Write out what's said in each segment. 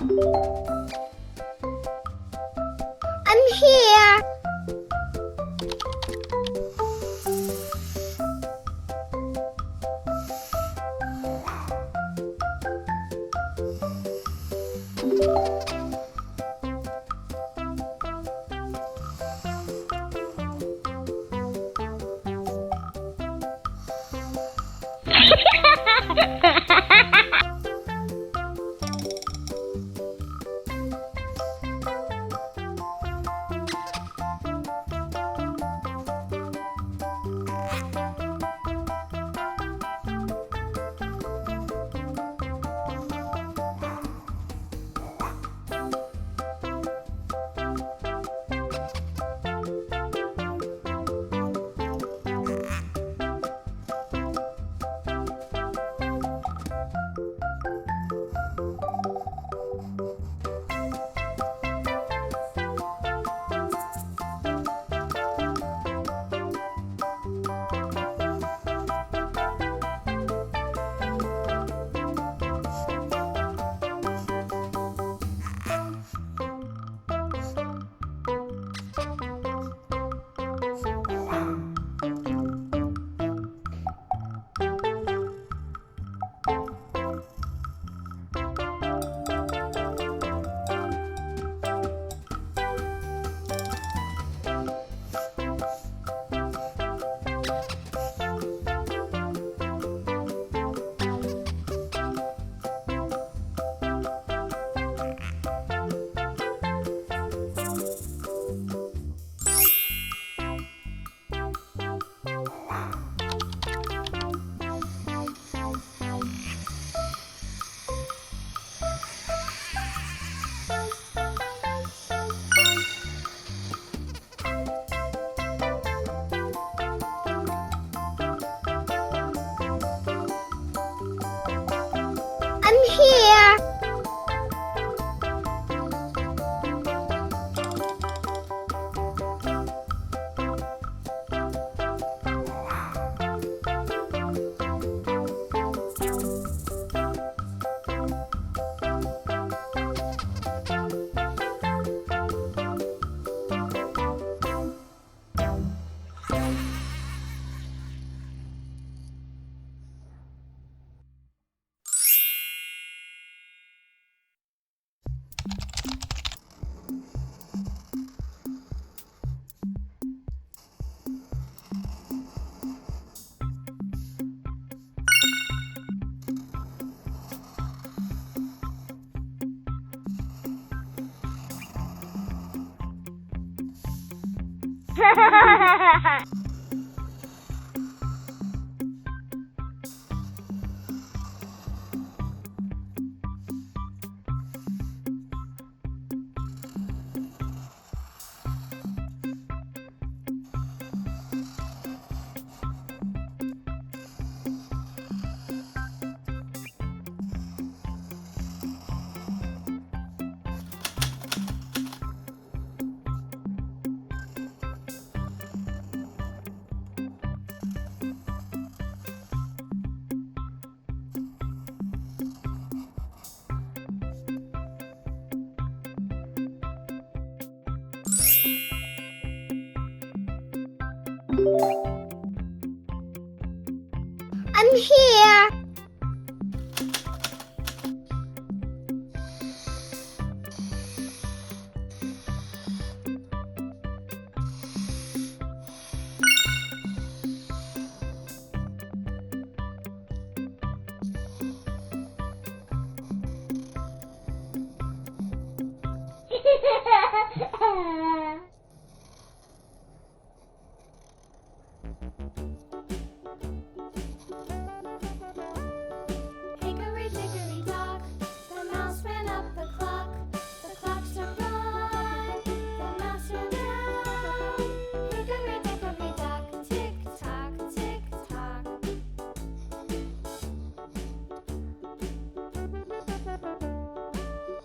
I'm here. I'm here. I'm here. Hickory dickory dock, the mouse ran up the clock. The clock struck one, the mouse ran down. Hickory dickory dock, tick tock, tick tock.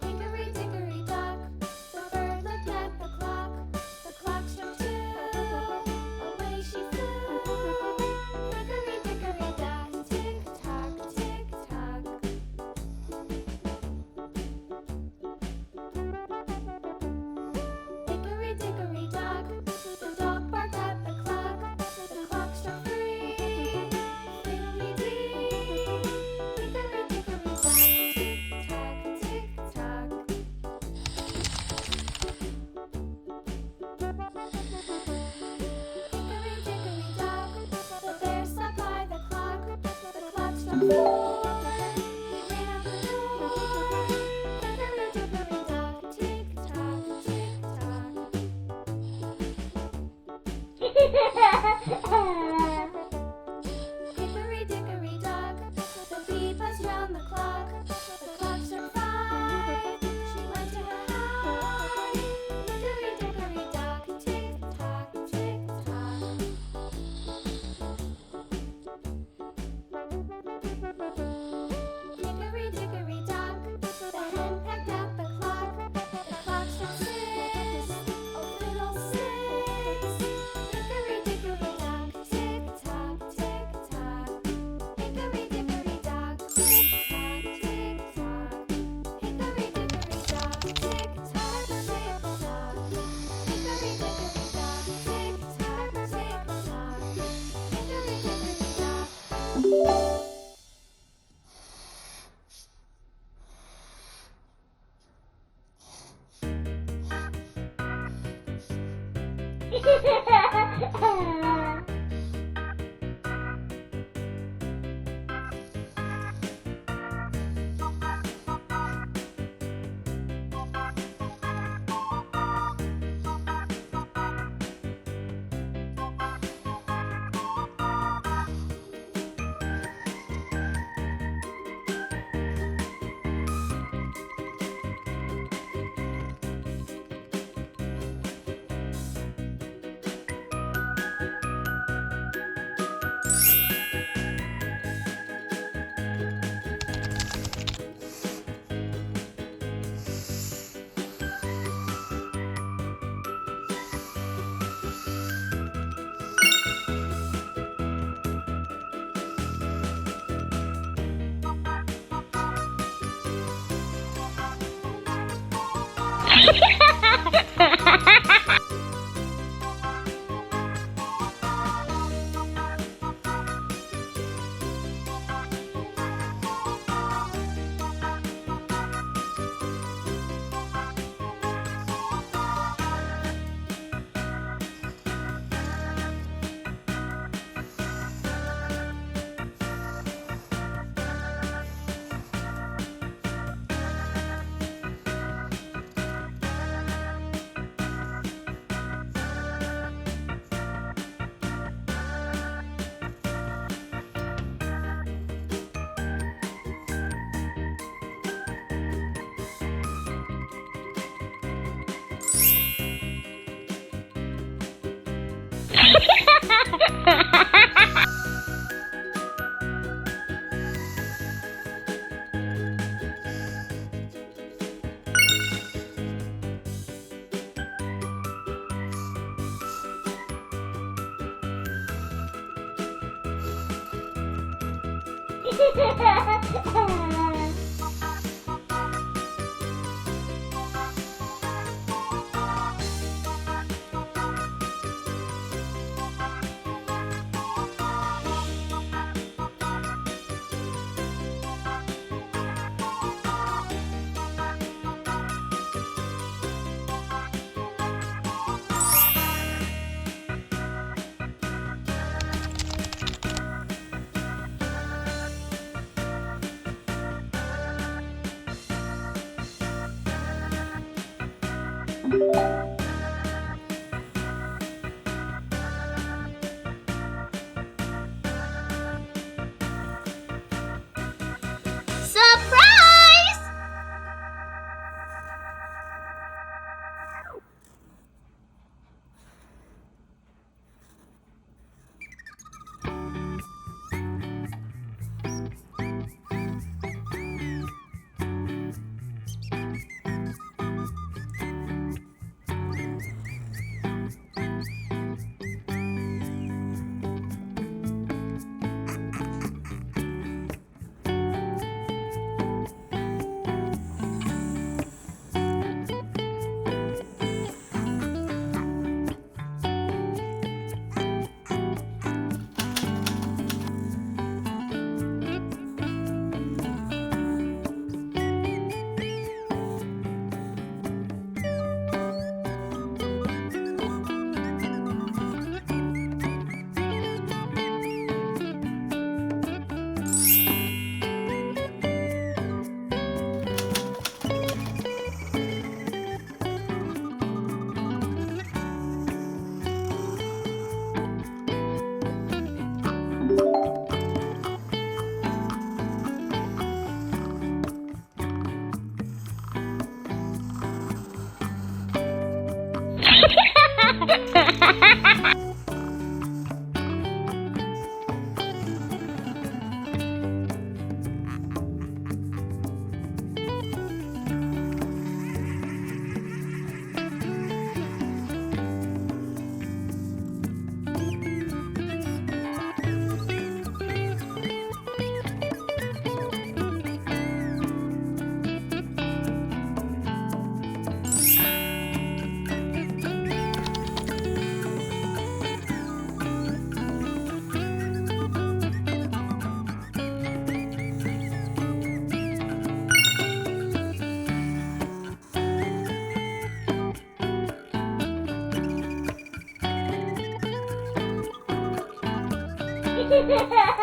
Hickory dickory dock, the bird looked at the clock. door. He ran out the door. Hickory dickory dock, tick tock, tick tock. Hickory dickory dock, the bee buzzed round the clock. The clock struck 5. She went to her hive. Hickory dickory dock, tick tock, tick tock. Hickory dickory dock, the hen pecked at the clock. The clock struck 6. Oh, little 6. Hickory dickory dock, tick tock, tick tock. Hickory dickory dock, tick tock, tick tock. Hickory dickory dock, tick tock, tick tock. Hickory dickory dock, tick tock, tick tock. Hickory dickory dock. Surprise! Ha ha ha!